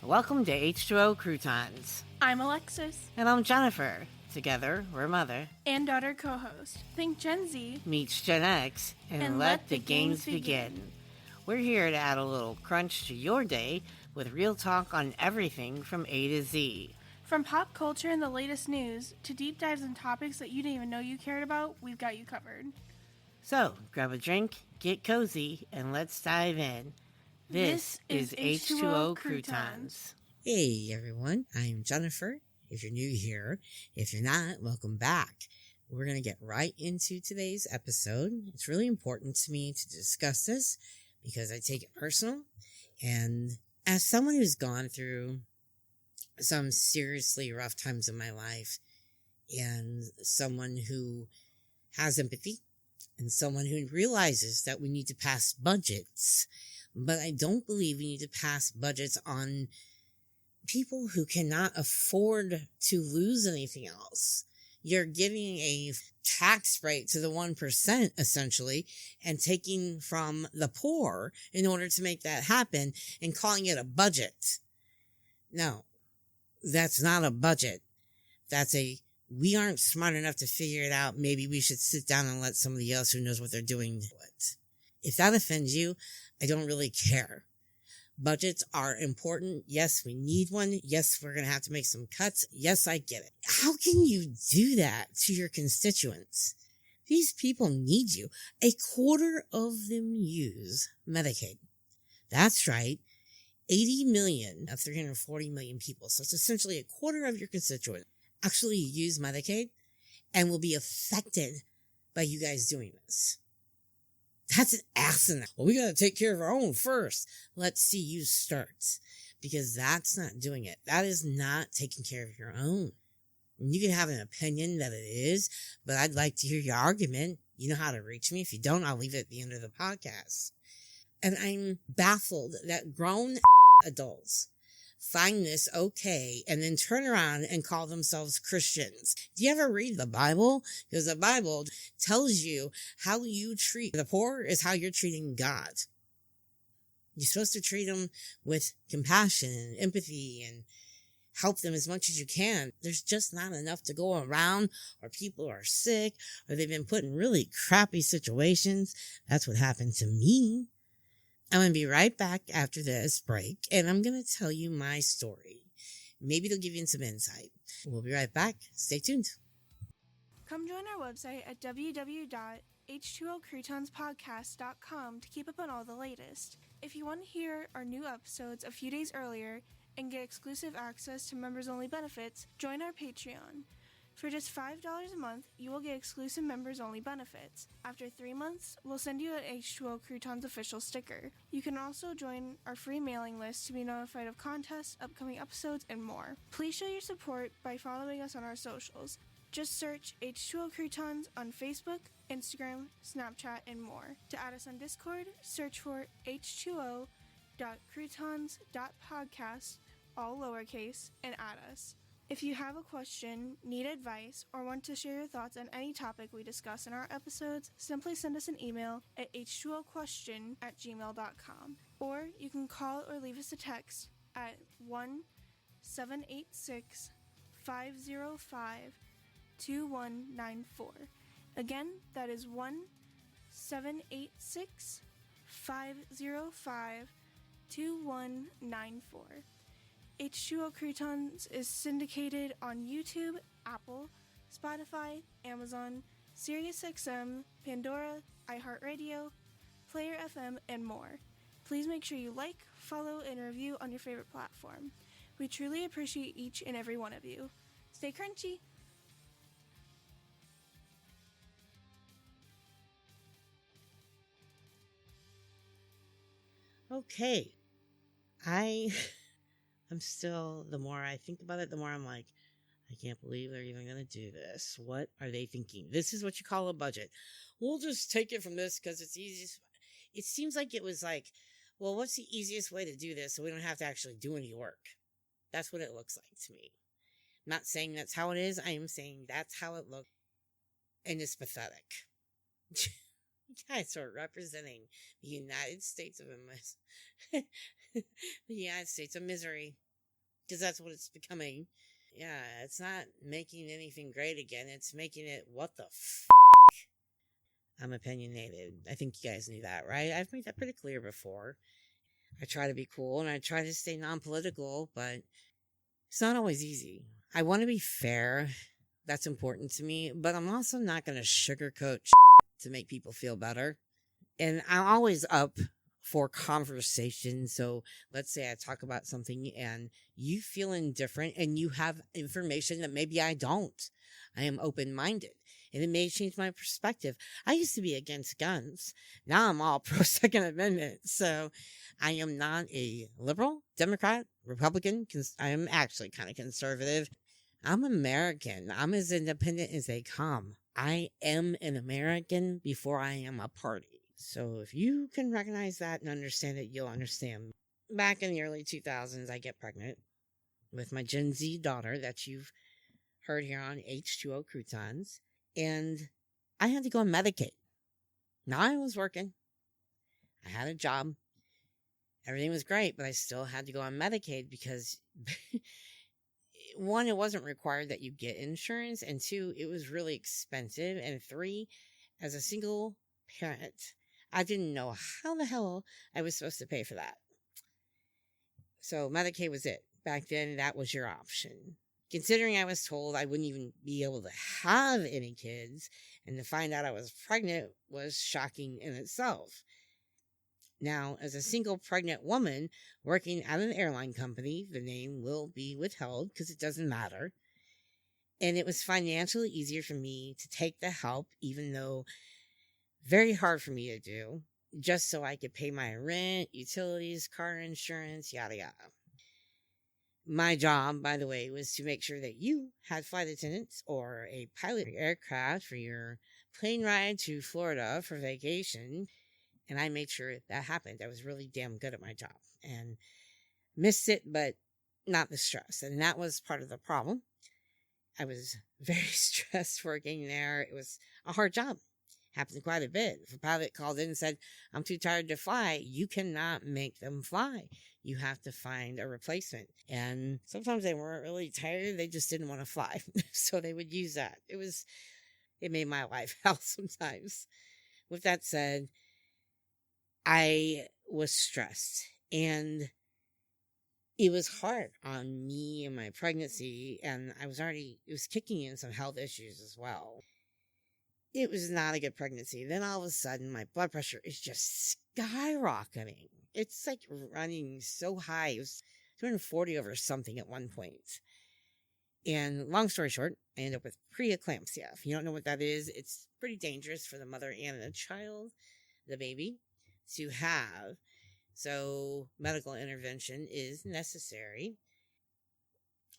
Welcome to H2O Croutons. I'm Alexis. And I'm Jennifer. Together, we're mother. And daughter co-host. Think Gen Z. Meets Gen X. And let the games begin. We're here to add a little crunch to your day with real talk on everything from A to Z. From pop culture and the latest news to deep dives on topics that you didn't even know you cared about, we've got you covered. So, grab a drink, get cozy, and let's dive in. This is H2O Croutons. Hey everyone, I'm Jennifer. If you're new here, if you're not, welcome back. We're going to get right into today's episode. It's really important to me to discuss this because I take it personal. And as someone who's gone through some seriously rough times in my life, and someone who has empathy, and someone who realizes that we need to pass budgets, but I don't believe we need to pass budgets on people who cannot afford to lose anything else. You're giving a tax rate to the 1%, essentially, and taking from the poor in order to make that happen and calling it a budget. No, that's not a budget. We aren't smart enough to figure it out. Maybe we should sit down and let somebody else who knows what they're doing do it. If that offends you, I don't really care. Budgets are important. Yes, we need one. Yes, we're going to have to make some cuts. Yes, I get it. How can you do that to your constituents? These people need you. A quarter of them use Medicaid. That's right. 80 million of 340 million people. So it's essentially a quarter of your constituents actually use Medicaid and will be affected by you guys doing this. That's an asinine. Well, we got to take care of our own first. Let's see you start. Because that's not doing it. That is not taking care of your own. You can have an opinion that it is, but I'd like to hear your argument. You know how to reach me. If you don't, I'll leave it at the end of the podcast. And I'm baffled that grown adults find this okay and then turn around and call themselves Christians. Do you ever read the Bible? Because the Bible tells you how you treat the poor is how you're treating God. You're supposed to treat them with compassion and empathy and help them as much as you can. There's just not enough to go around, or people are sick, or they've been put in really crappy situations. That's what happened to me. I'm going to be right back after this break, and I'm going to tell you my story. Maybe it'll give you some insight. We'll be right back. Stay tuned. Come join our website at www.h2ocroutonspodcast.com to keep up on all the latest. If you want to hear our new episodes a few days earlier and get exclusive access to members-only benefits, join our Patreon. For just $5 a month, you will get exclusive members-only benefits. After 3 months, we'll send you an H2O Croutons official sticker. You can also join our free mailing list to be notified of contests, upcoming episodes, and more. Please show your support by following us on our socials. Just search H2O Croutons on Facebook, Instagram, Snapchat, and more. To add us on Discord, search for h2o.croutons.podcast, all lowercase, and add us. If you have a question, need advice, or want to share your thoughts on any topic we discuss in our episodes, simply send us an email at h2oquestion@gmail.com. Or you can call or leave us a text at 1-786-505-2194. Again, that is 1-786-505-2194. H2O Croutons is syndicated on YouTube, Apple, Spotify, Amazon, SiriusXM, Pandora, iHeartRadio, Player FM, and more. Please make sure you like, follow, and review on your favorite platform. We truly appreciate each and every one of you. Stay crunchy! Okay. I'm still, the more I think about it, the more I'm like, I can't believe they're even going to do this. What are they thinking? This is what you call a budget. We'll just take it from this because it's easiest. It seems like it was like, well, what's the easiest way to do this so we don't have to actually do any work? That's what it looks like to me. I'm not saying that's how it is. I am saying that's how it looks. And it's pathetic. You guys are representing the United States of the United States of misery. because that's what it's becoming. Yeah, it's not making anything great again. It's making it, what the I'm opinionated. I think you guys knew that, right? I've made that pretty clear before. I try to be cool and I try to stay non-political, but it's not always easy. I want to be fair. That's important to me, but I'm also not going to sugarcoat to make people feel better. And I'm always up for conversation. So let's say I talk about something and you feel indifferent and you have information that maybe I don't. I am open-minded and it may change my perspective. I used to be against guns. Now I'm all pro Second Amendment. So I am not a liberal, Democrat, Republican. I am actually kind of conservative. I'm American. I'm as independent as they come. I am an American before I am a party. So if you can recognize that and understand it, you'll understand. Back in the early 2000s, I get pregnant with my Gen Z daughter that you've heard here on H2O Croutons. And I had to go on Medicaid. Now I was working. I had a job. Everything was great, but I still had to go on Medicaid because... one, it wasn't required that you get insurance, and two, it was really expensive, and three, as a single parent, I didn't know how the hell I was supposed to pay for that. So Medicaid was it. Back then, that was your option. Considering I was told I wouldn't even be able to have any kids, and to find out I was pregnant was shocking in itself. Now, as a single pregnant woman working at an airline company, the name will be withheld because it doesn't matter. And it was financially easier for me to take the help, even though very hard for me to do, just so I could pay my rent, utilities, car insurance, yada yada. My job, by the way, was to make sure that you had flight attendants or a pilot aircraft for your plane ride to Florida for vacation. And I made sure that happened. I was really damn good at my job and missed it, but not the stress. And that was part of the problem. I was very stressed working there. It was a hard job. Happened quite a bit. If a pilot called in and said, I'm too tired to fly, you cannot make them fly. You have to find a replacement. And sometimes they weren't really tired. They just didn't want to fly. So they would use that. It made my life hell sometimes. With that said, I was stressed and it was hard on me and my pregnancy, and it was kicking in some health issues as well. It was not a good pregnancy. Then all of a sudden my blood pressure is just skyrocketing. It's like running so high. It was 240 over something at one point. And long story short, I ended up with preeclampsia. If you don't know what that is, it's pretty dangerous for the mother and the child, the baby, to have. So medical intervention is necessary.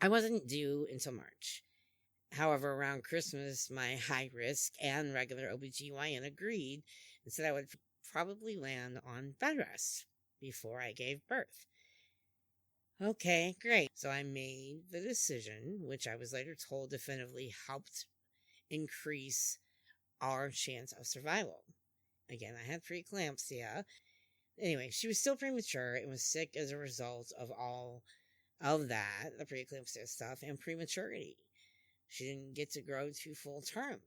I wasn't due until March. However, around Christmas, my high risk and regular OBGYN agreed and said I would probably land on bed rest before I gave birth. Okay, great. So I made the decision, which I was later told definitively helped increase our chance of survival. Again, I had preeclampsia. Anyway, she was still premature and was sick as a result of all of that, the preeclampsia stuff, and prematurity. She didn't get to grow to full term.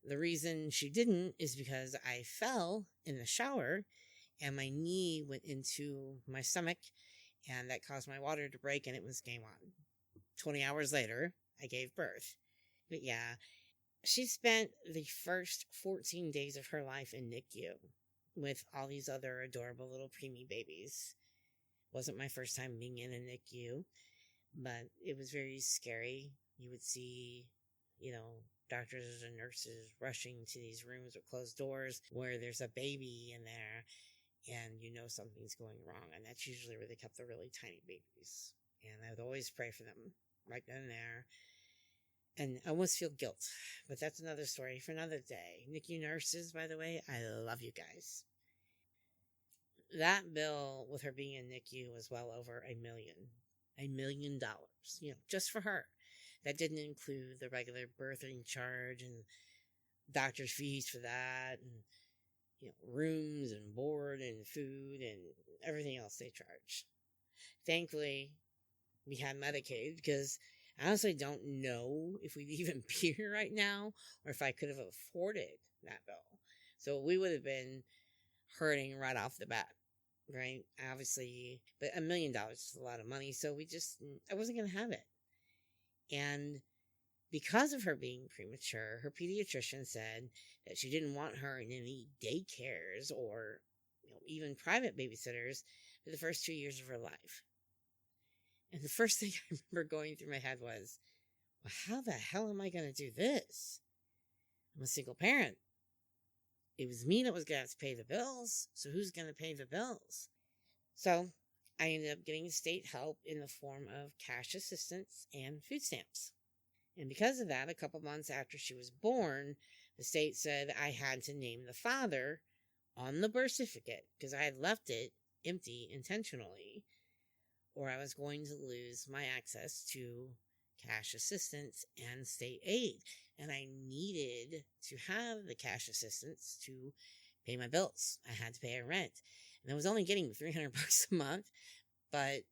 The reason she didn't is because I fell in the shower and my knee went into my stomach, and that caused my water to break and it was game on. 20 hours later, I gave birth. But yeah, she spent the first 14 days of her life in NICU with all these other adorable little preemie babies. Wasn't my first time being in a NICU, but it was very scary. You would see, doctors and nurses rushing to these rooms with closed doors where there's a baby in there and something's going wrong. And that's usually where they kept the really tiny babies. And I would always pray for them right then and there. And I almost feel guilt, but that's another story for another day. NICU nurses, by the way, I love you guys. That bill with her being in NICU was well over $1 million. $1 million, just for her. That didn't include the regular birthing charge and doctor's fees for that, and rooms and board and food and everything else they charge. Thankfully, we had Medicaid, because I honestly don't know if we'd even be here right now or if I could have afforded that bill. So we would have been hurting right off the bat, right? Obviously, but $1 million is a lot of money. So I wasn't going to have it. And because of her being premature, her pediatrician said that she didn't want her in any daycares or even private babysitters for the first 2 years of her life. And the first thing I remember going through my head was, well, how the hell am I going to do this? I'm a single parent. It was me that was going to have to pay the bills, so who's going to pay the bills? So I ended up getting state help in the form of cash assistance and food stamps. And because of that, a couple months after she was born, the state said I had to name the father on the birth certificate because I had left it empty intentionally, or I was going to lose my access to cash assistance and state aid. And I needed to have the cash assistance to pay my bills. I had to pay a rent. And I was only getting $300 a month, but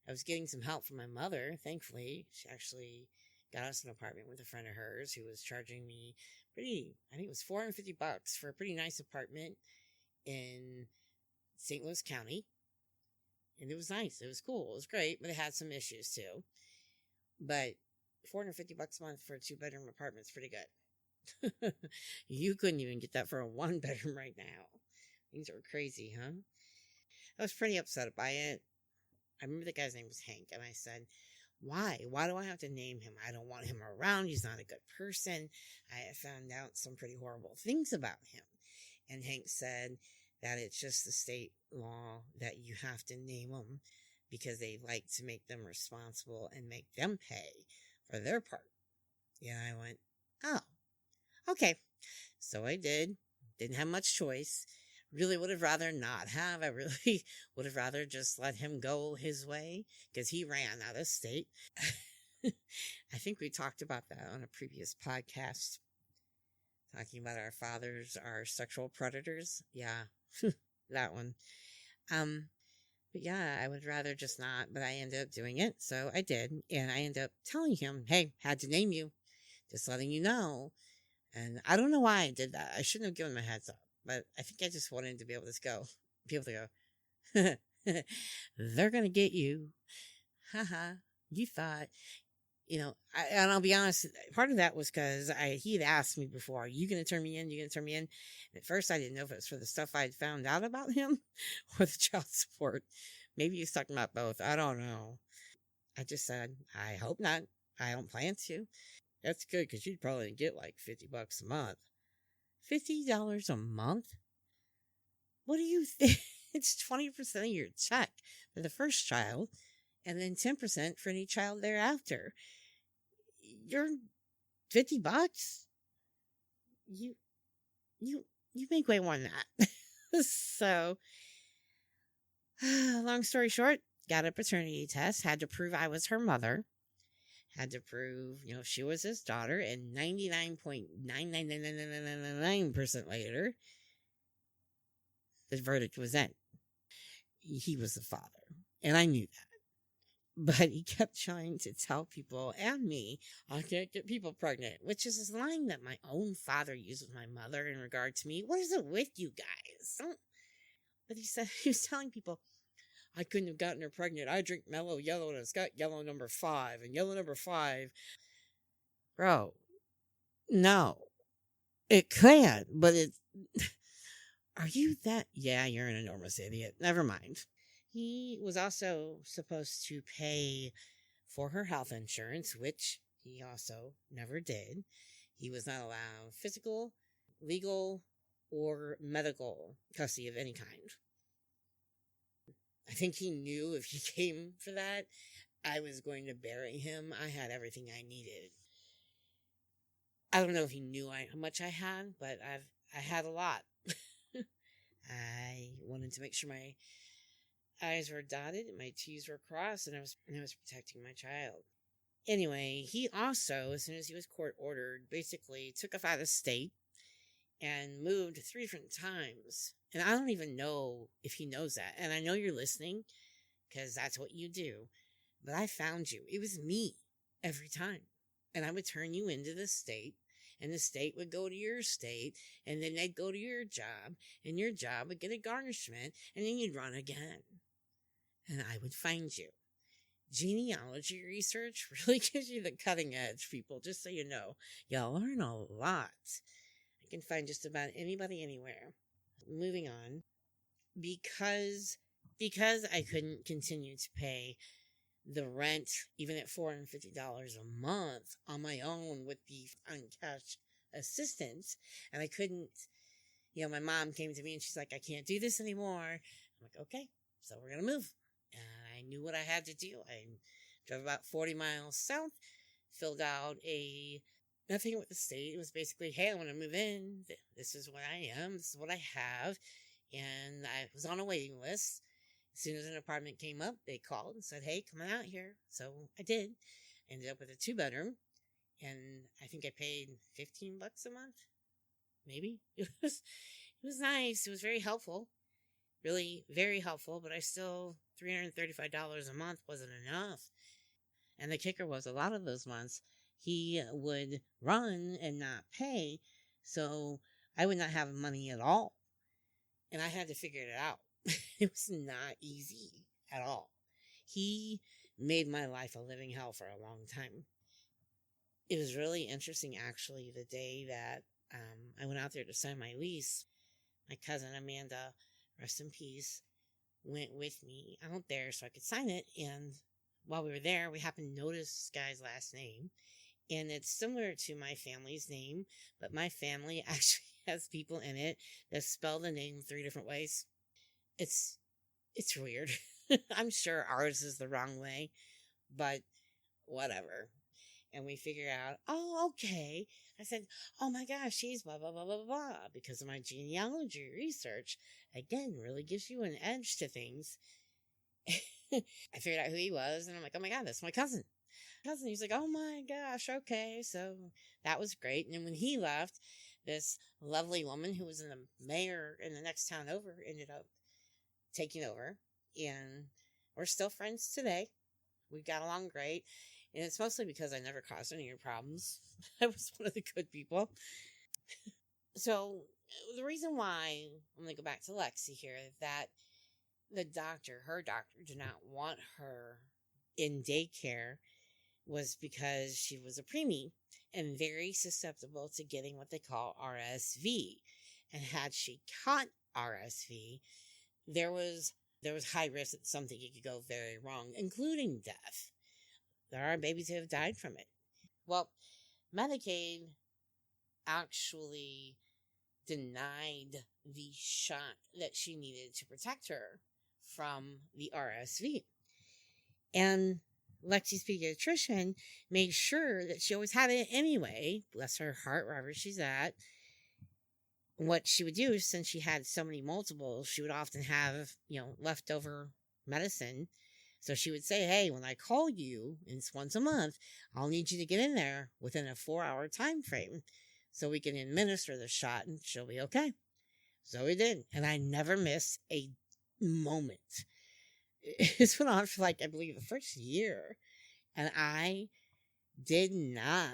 I was getting some help from my mother, thankfully. She actually got us an apartment with a friend of hers who was charging me I think it was $450 for a pretty nice apartment in St. Louis County. And it was nice. It was cool. It was great, but it had some issues too. But $450 a month for a 2-bedroom apartment is pretty good. You couldn't even get that for a 1-bedroom right now. Things are crazy, huh? I was pretty upset by it. I remember the guy's name was Hank, and I said, why? Why do I have to name him? I don't want him around. He's not a good person. I have found out some pretty horrible things about him. And Hank said that it's just the state law that you have to name them because they like to make them responsible and make them pay for their part. Yeah, I went, oh, okay. So I did. Didn't have much choice. Really would have rather not have. I really would have rather just let him go his way because he ran out of state. I think we talked about that on a previous podcast, talking about our fathers are sexual predators. Yeah, that one. But yeah, I would rather just not, but I ended up doing it. So I did. And I ended up telling him, hey, had to name you, just letting you know. And I don't know why I did that. I shouldn't have given my heads up. But I think I just wanted to be able to go, they're going to get you. Haha, you thought, and I'll be honest, part of that was because he had asked me before, are you going to turn me in? You going to turn me in? And at first I didn't know if it was for the stuff I'd found out about him or the child support. Maybe he was talking about both. I don't know. I just said, I hope not. I don't plan to. That's good because you'd probably get like $50 a month. $50 a month? What do you think? It's 20% of your check for the first child, and then 10% for any child thereafter. You're $50? You make way more than that. So, long story short, got a paternity test, had to prove I was her mother. Had to prove, she was his daughter, and 99.99999% later, the verdict was in. He was the father, and I knew that. But he kept trying to tell people, and me, I can't get people pregnant, which is a line that my own father used with my mother in regard to me. What is it with you guys? But he was telling people, I couldn't have gotten her pregnant. I drink mellow yellow and it's got yellow number 5. And yellow number 5. Bro, no. It can, but are you that? Yeah, you're an enormous idiot. Never mind. He was also supposed to pay for her health insurance, which he also never did. He was not allowed physical, legal, or medical custody of any kind. I think he knew if he came for that, I was going to bury him. I had everything I needed. I don't know if he knew how much I had, but I had a lot. I wanted to make sure my I's were dotted and my T's were crossed, and I was protecting my child. Anyway, he also, as soon as he was court ordered, basically took us out of state and moved 3 different times. And I don't even know if he knows that. And I know you're listening because that's what you do. But I found you. It was me every time. And I would turn you into the state, and the state would go to your state, and then they'd go to your job, and your job would get a garnishment, and then you'd run again. And I would find you. Genealogy research really gives you the cutting edge, people, just so you know. You'll learn a lot. I can find just about anybody anywhere. Moving on. Because I couldn't continue to pay the rent, even at $450 a month on my own with the uncashed assistance, and I couldn't, my mom came to me and she's like, I can't do this anymore. I'm like, okay, so we're going to move. And I knew what I had to do. I drove about 40 miles south, filled out nothing with the state. It was basically, hey, I want to move in. This is what I am. This is what I have. And I was on a waiting list. As soon as an apartment came up, they called and said, hey, come on out here. So I did. Ended up with a 2-bedroom. And I think I paid $15 a month. Maybe. It was nice. It was very helpful. Really very helpful. But $335 a month wasn't enough. And the kicker was, a lot of those months, he would run and not pay. So I would not have money at all. And I had to figure it out. It was not easy at all. He made my life a living hell for a long time. It was really interesting, actually, the day that I went out there to sign my lease. My cousin Amanda, rest in peace, went with me out there so I could sign it. And while we were there, we happened to notice this guy's last name. And it's similar to my family's name, but my family actually has people in it that spell the name 3 different ways. It's weird. I'm sure ours is the wrong way, but whatever. And we figure out, oh, okay. I said, oh my gosh, she's blah, blah, blah, blah, blah, because of my genealogy research. Again, really gives you an edge to things. I figured out who he was, and I'm like, oh my God, that's my cousin. He's like, oh my gosh, okay. So that was great. And then when he left, this lovely woman who was in the mayor in the next town over ended up taking over. And we're still friends today. We got along great. And it's mostly because I never caused any problems. I was one of the good people. So the reason why, I'm going to go back to Lexi here, that her doctor, did not want her in daycare was because she was a preemie and very susceptible to getting what they call RSV. And had she caught RSV, there was high risk that something could go very wrong, including death. There are babies who have died from it. Well, Medicaid actually denied the shot that she needed to protect her from the RSV. And Lexi's pediatrician made sure that she always had it anyway, bless her heart, wherever she's at. What she would do, since she had so many multiples, she would often have, leftover medicine. So she would say, hey, when I call you, and it's once a month, I'll need you to get in there within a 4-hour time frame so we can administer the shot and she'll be okay. So we did. And I never missed a moment. This went on for I believe the first year. And I did not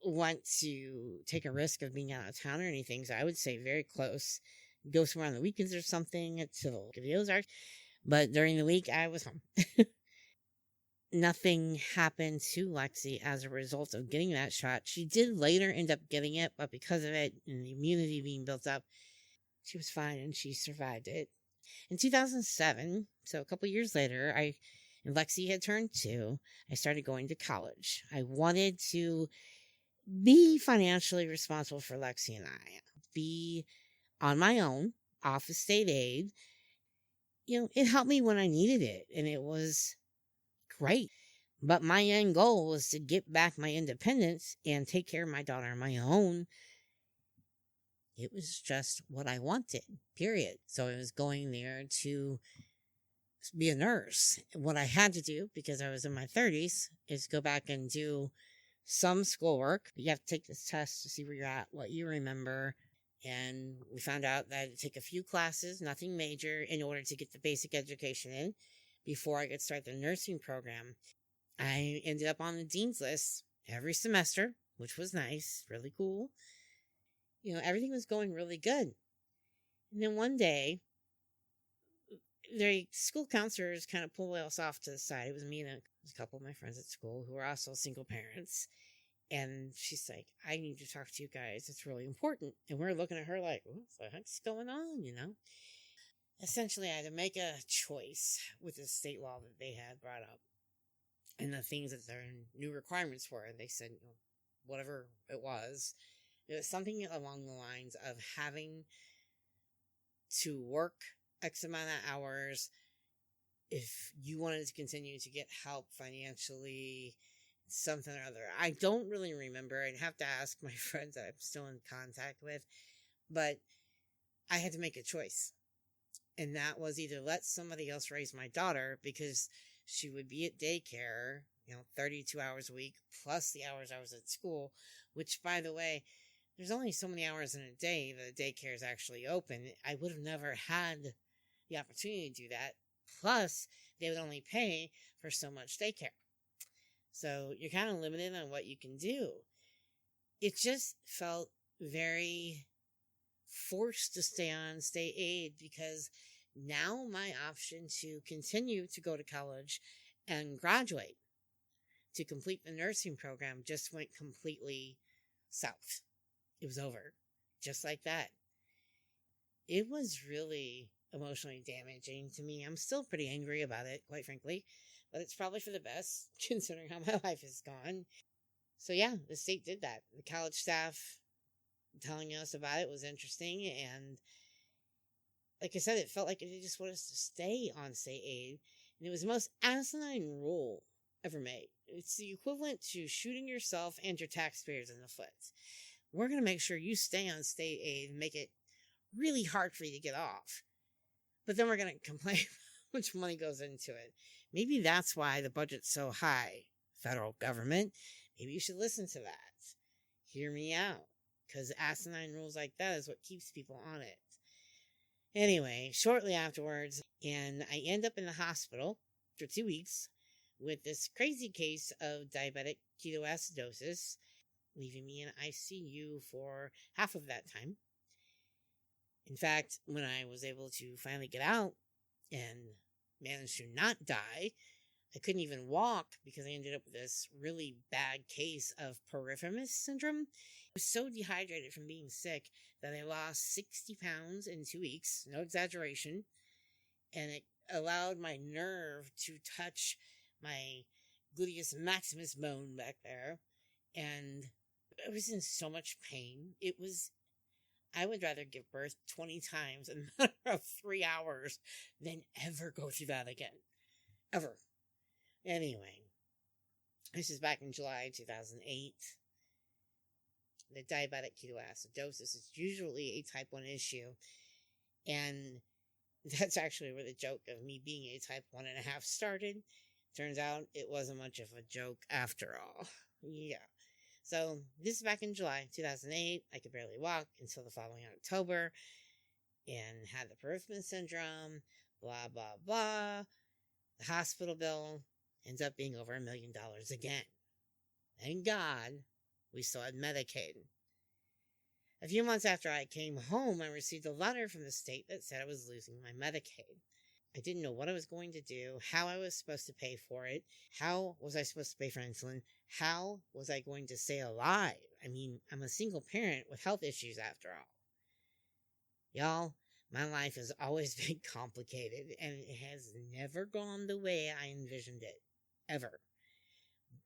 want to take a risk of being out of town or anything. So I would say very close. Go somewhere on the weekends or something to the Ozarks. But during the week, I was home. Nothing happened to Lexi as a result of getting that shot. She did later end up getting it, but because of it and the immunity being built up, she was fine and she survived it. In 2007, so a couple years later, and Lexi had turned 2, I started going to college. I wanted to be financially responsible for Lexi and I. Be on my own, off of state aid. It helped me when I needed it, and it was great. But my end goal was to get back my independence and take care of my daughter on my own. It was just what I wanted, period. So I was going there to be a nurse. What I had to do, because I was in my 30s, is go back and do some schoolwork. You have to take this test to see where you're at, what you remember. And we found out that I had to take a few classes, nothing major, in order to get the basic education in. before I could start the nursing program. I ended up on the dean's list every semester, which was nice, really cool. Everything was going really good. And then one day, the school counselors kind of pulled us off to the side. It was me and a couple of my friends at school who were also single parents. And she's like, I need to talk to you guys. It's really important. And we're looking at her like, what the heck's going on, Essentially, I had to make a choice with the state law that they had brought up and the things that their new requirements were. And they said, whatever it was something along the lines of having to work X amount of hours if you wanted to continue to get help financially, something or other. I don't really remember. I'd have to ask my friends that I'm still in contact with, but I had to make a choice. And that was either let somebody else raise my daughter because she would be at daycare, 32 hours a week, plus the hours I was at school, which, by the way, there's only so many hours in a day that daycare is actually open. I would have never had the opportunity to do that. Plus, they would only pay for so much daycare. So you're kind of limited on what you can do. It just felt very forced to stay on state aid because now my option to continue to go to college and graduate to complete the nursing program just went completely south. It was over. Just like that. It was really emotionally damaging to me. I'm still pretty angry about it, quite frankly, but it's probably for the best considering how my life has gone. So yeah, the state did that. The college staff telling us about it was interesting, and like I said, it felt like they just wanted us to stay on state aid, and it was the most asinine rule ever made. It's the equivalent to shooting yourself and your taxpayers in the foot. We're going to make sure you stay on state aid and make it really hard for you to get off. But then we're going to complain how much money goes into it. Maybe that's why the budget's so high. Federal government, maybe you should listen to that. Hear me out. Because asinine rules like that is what keeps people on it. Anyway, shortly afterwards, and I end up in the hospital for 2 weeks with this crazy case of diabetic ketoacidosis, leaving me in ICU for half of that time. In fact, when I was able to finally get out and manage to not die, I couldn't even walk because I ended up with this really bad case of piriformis syndrome. I was so dehydrated from being sick that I lost 60 pounds in 2 weeks, no exaggeration, and it allowed my nerve to touch my gluteus maximus bone back there, and I was in so much pain. I would rather give birth 20 times in a matter of 3 hours than ever go through that again. Ever. Anyway, this is back in July 2008. The diabetic ketoacidosis is usually a type 1 issue, and that's actually where the joke of me being a type 1.5 started. Turns out it wasn't much of a joke after all. Yeah. So this is back in July 2008. I could barely walk until the following October and had the piriformis syndrome, blah, blah, blah. The hospital bill ends up being over $1 million again. Thank God we still had Medicaid. A few months after I came home, I received a letter from the state that said I was losing my Medicaid. I didn't know what I was going to do, how I was supposed to pay for it, how was I supposed to pay for insulin, how was I going to stay alive? I mean, I'm a single parent with health issues after all. Y'all, my life has always been complicated, and it has never gone the way I envisioned it. Ever.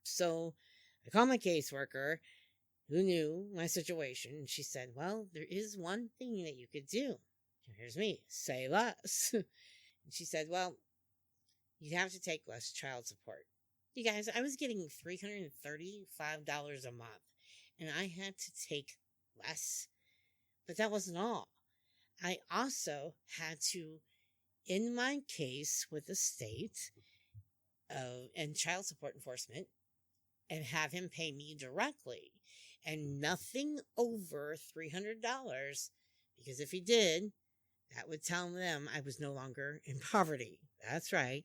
So, I called my caseworker, who knew my situation, and she said, well, there is one thing that you could do. Here's me, say less. And she said, well, you'd have to take less child support. You guys, I was getting $335 a month, and I had to take less. But that wasn't all. I also had to, in my case with the state and child support enforcement, and have him pay me directly, and nothing over $300, because if he did, that would tell them I was no longer in poverty. That's right.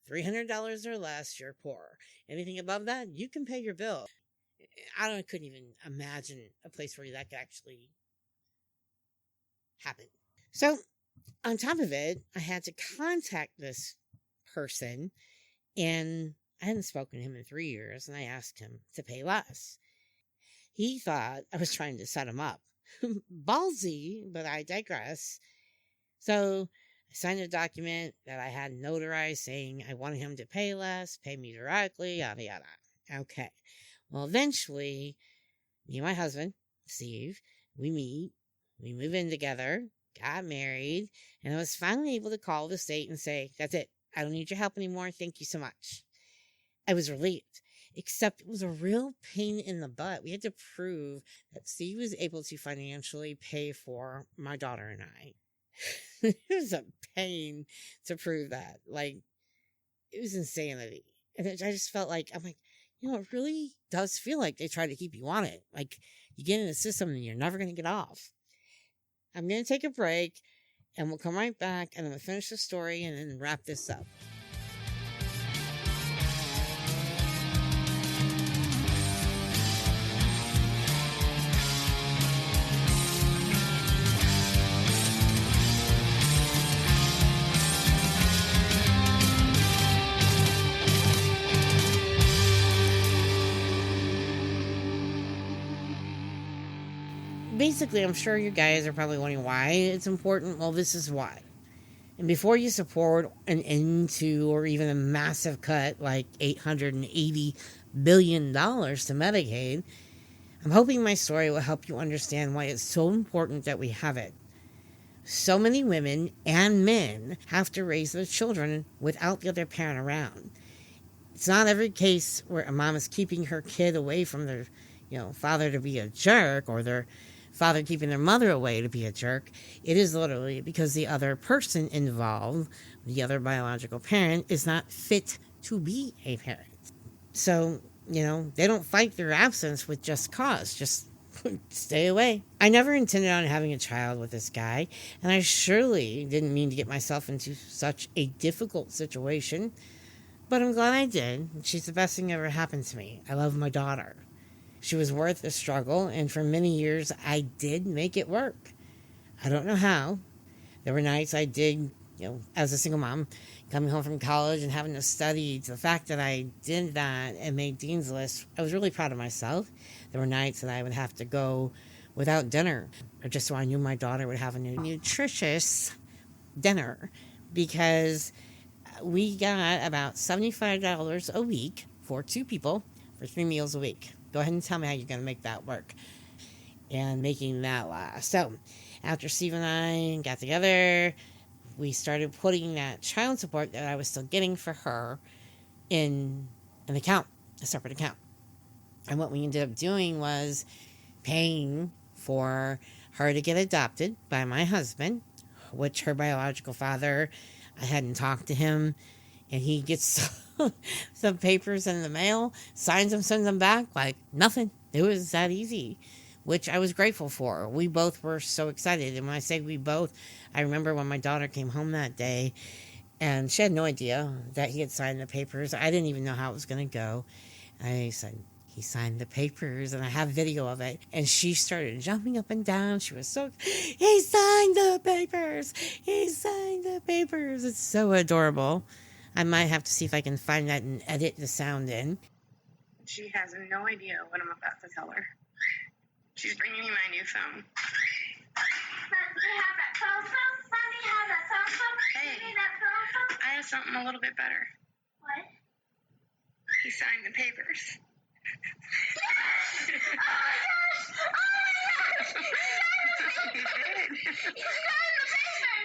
$300 or less, you're poor. Anything above that, you can pay your bill. Couldn't even imagine a place where that could actually happen. So, on top of it, I had to contact this person, and I hadn't spoken to him in 3 years, and I asked him to pay less. He thought I was trying to set him up. Ballsy, but I digress. So I signed a document that I had notarized saying I wanted him to pay less, pay me directly, yada yada. Okay. Well, eventually, me and my husband, Steve, we meet, we move in together, got married, and I was finally able to call the state and say, that's it. I don't need your help anymore. Thank you so much. I was relieved, except it was a real pain in the butt. We had to prove that Steve was able to financially pay for my daughter and I. It was a pain to prove that. Like, it was insanity. And I just felt like, I'm like, it really does feel like they try to keep you on it. Like, you get in the system and you're never going to get off. I'm going to take a break, and we'll come right back, and I'm going to finish the story and then wrap this up. Basically, I'm sure you guys are probably wondering why it's important. Well, this is why. And before you support an end to or even a massive cut like $880 billion to Medicaid, I'm hoping my story will help you understand why it's so important that we have it. So many women and men have to raise their children without the other parent around. It's not every case where a mom is keeping her kid away from their, father to be a jerk, or their father keeping their mother away to be a jerk. It is literally because the other person involved, the other biological parent, is not fit to be a parent. So, they don't fight their absence with just cause. Just stay away. I never intended on having a child with this guy, and I surely didn't mean to get myself into such a difficult situation, but I'm glad I did. She's the best thing that ever happened to me. I love my daughter. She was worth the struggle, and for many years, I did make it work. I don't know how. There were nights I did, as a single mom, coming home from college and having to study. To the fact that I did that and made Dean's List, I was really proud of myself. There were nights that I would have to go without dinner, or just so I knew my daughter would have a nutritious dinner, because we got about $75 a week for 2 people for 3 meals a week. Go ahead and tell me how you're going to make that work and making that last. So after Steve and I got together, we started putting that child support that I was still getting for her in an account, a separate account. And what we ended up doing was paying for her to get adopted by my husband, which her biological father, I hadn't talked to him, and he gets some papers in the mail, signs them, sends them back like nothing. It was that easy, which I was grateful for. We both were so excited. And when I say we both, I remember when my daughter came home that day, and she had no idea that he had signed the papers. I didn't even know how it was going to go. I said, he signed the papers, and I have video of it. And she started jumping up and down. She was so, he signed the papers. He signed the papers. It's so adorable. I might have to see if I can find that and edit the sound in. She has no idea what I'm about to tell her. She's bringing me my new phone. Let me have that phone. Let me have that phone. Hey, Give me that phone. I have something a little bit better. What? He signed the papers. Yes! Oh my gosh! Oh my gosh! He did. You signed the papers!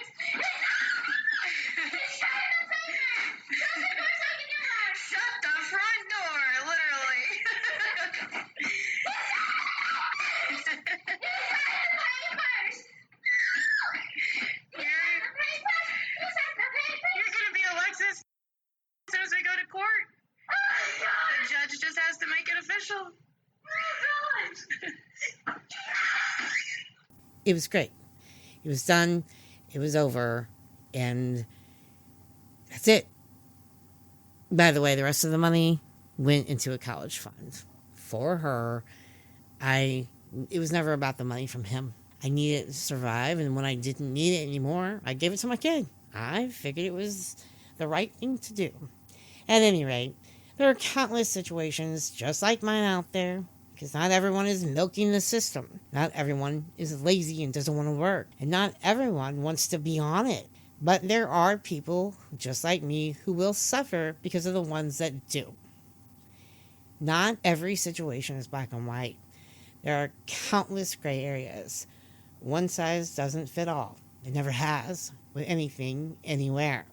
You signed the papers! Shut the door so I can get out! Shut the front door, literally. You signed the papers! You're gonna be Alexis as soon as we go to court. Oh my God! The judge just has to make it official. Oh my God! It was great. It was done. It was over. And that's it. By the way, the rest of the money went into a college fund for her. It was never about the money from him. I needed it to survive, and when I didn't need it anymore, I gave it to my kid. I figured it was the right thing to do. At any rate, there are countless situations just like mine out there, because not everyone is milking the system. Not everyone is lazy and doesn't want to work, and not everyone wants to be on it. But there are people just like me who will suffer because of the ones that do. Not every situation is black and white. There are countless gray areas. One size doesn't fit all. It never has with anything, anywhere.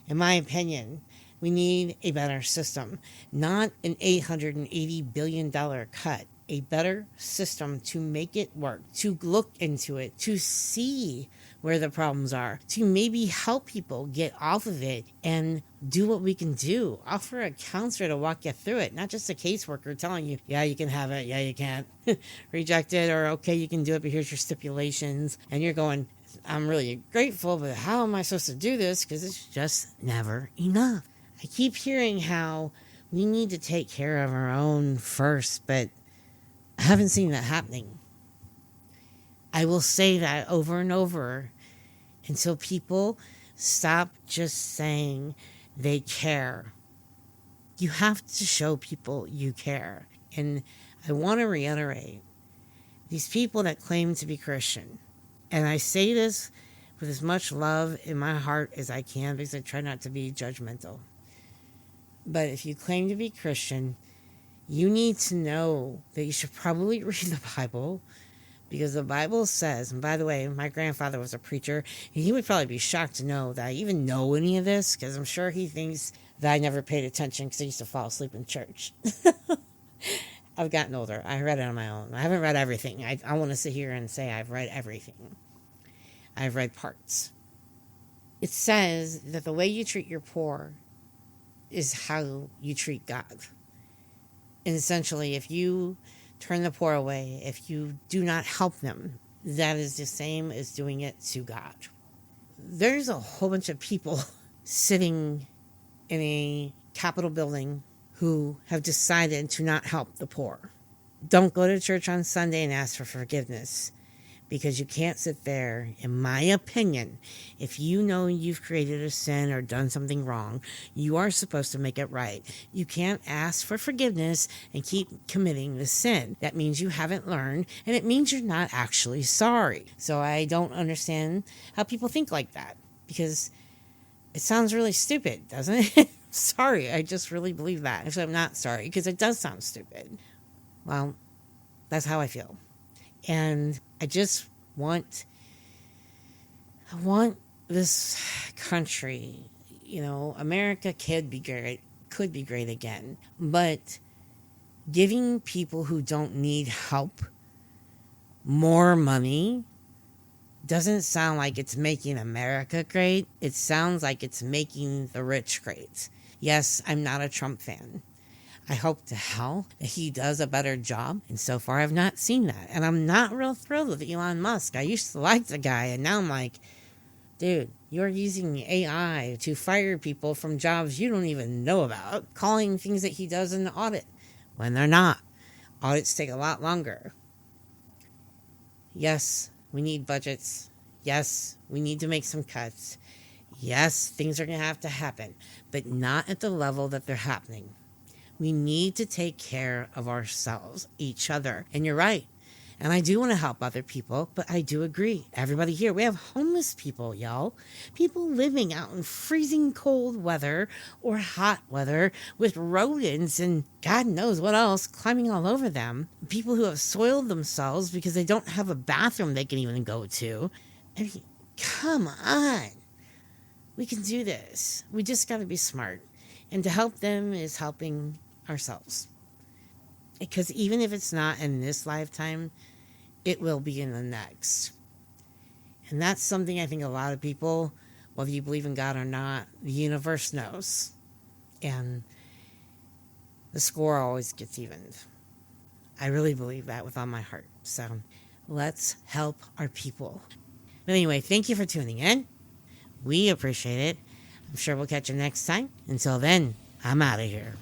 In my opinion, we need a better system, not an $880 billion cut. A better system to make it work, to look into it, to see where the problems are, to maybe help people get off of it and do what we can do. Offer a counselor to walk you through it, not just a caseworker telling you, yeah, you can have it, yeah, you can't. Reject it, or okay, you can do it, but here's your stipulations. And you're going, I'm really grateful, but how am I supposed to do this? Because it's just never enough. I keep hearing how we need to take care of our own first, but I haven't seen that happening. I will say that over and over until people stop just saying they care. You have to show people you care. And I want to reiterate, these people that claim to be Christian, and I say this with as much love in my heart as I can because I try not to be judgmental. But if you claim to be Christian, you need to know that you should probably read the Bible, because the Bible says, and by the way, my grandfather was a preacher, and he would probably be shocked to know that I even know any of this, because I'm sure he thinks that I never paid attention because I used to fall asleep in church. I've gotten older. I read it on my own. I haven't read everything. I want to sit here and say I've read everything. I've read parts. It says that the way you treat your poor is how you treat God. And essentially, if you turn the poor away, if you do not help them, that is the same as doing it to God. There's a whole bunch of people sitting in a Capitol building who have decided to not help the poor. Don't go to church on Sunday and ask for forgiveness, because you can't sit there, in my opinion, if you know you've created a sin or done something wrong, you are supposed to make it right. You can't ask for forgiveness and keep committing the sin. That means you haven't learned, and it means you're not actually sorry. So I don't understand how people think like that, because it sounds really stupid, doesn't it? Sorry, I just really believe that. Actually, I'm not sorry, because it does sound stupid. Well, that's how I feel. And I just want this country, America could be great again. But giving people who don't need help more money doesn't sound like it's making America great. It sounds like it's making the rich great. Yes, I'm not a Trump fan. I hope to hell that he does a better job. And so far, I've not seen that. And I'm not real thrilled with Elon Musk. I used to like the guy. And now I'm like, dude, you're using AI to fire people from jobs you don't even know about. Calling things that he does in the audit when they're not. Audits take a lot longer. Yes, we need budgets. Yes, we need to make some cuts. Yes, things are going to have to happen. But not at the level that they're happening. We need to take care of ourselves, each other. And you're right. And I do want to help other people, but I do agree. Everybody here, we have homeless people, y'all. People living out in freezing cold weather or hot weather with rodents and God knows what else climbing all over them. People who have soiled themselves because they don't have a bathroom they can even go to. I mean, come on. We can do this. We just got to be smart. And to help them is helping ourselves. Because even if it's not in this lifetime, it will be in the next. And that's something I think a lot of people, whether you believe in God or not, the universe knows. And the score always gets evened. I really believe that with all my heart. So let's help our people. But anyway, thank you for tuning in. We appreciate it. I'm sure we'll catch you next time. Until then, I'm out of here.